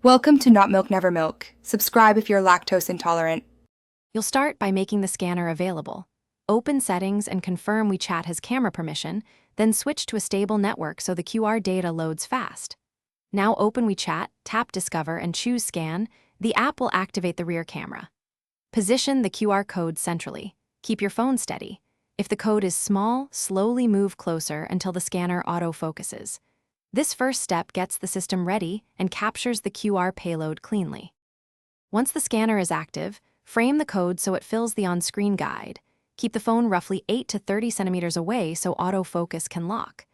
Welcome to Not Milk Never Milk. Subscribe if you're lactose intolerant. You'll start by making the scanner available. Open Settings and confirm Wechat has camera permission, then switch to a stable network so the QR data loads fast. Now open Wechat, tap Discover and choose Scan. The app will activate the rear camera. Position the QR code centrally. Keep your phone steady. If the code is small, slowly move closer until the scanner auto-focuses. This first step gets the system ready and captures the QR payload cleanly. Once the scanner is active, frame the code so it fills the on-screen guide. Keep the phone roughly 8 to 30 centimeters away so autofocus can lock.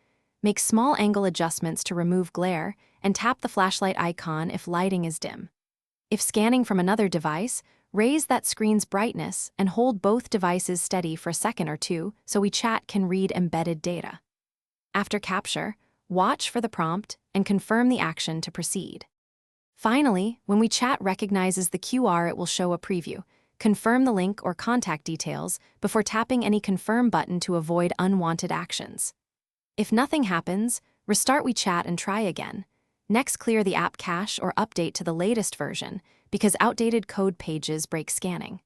Make small angle adjustments to remove glare and tap the flashlight icon if lighting is dim. If scanning from another device, raise that screen's brightness and hold both devices steady for a second or two so Wechat can read embedded data. After capture, watch for the prompt and confirm the action to proceed. Finally, when Wechat recognizes the QR, it will show a preview. Confirm the link or contact details before tapping any confirm button to avoid unwanted actions. If nothing happens, restart Wechat and try again. Next, clear the app cache or update to the latest version because outdated code pages break scanning.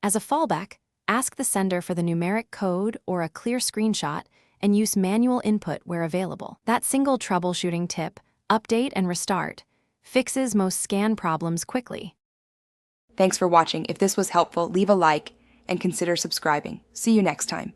As a fallback, ask the sender for the numeric code or a clear screenshot and use manual input where available. That single troubleshooting tip, update and restart, fixes most scan problems quickly. Thanks for watching. If this was helpful, leave a like and consider subscribing. See you next time.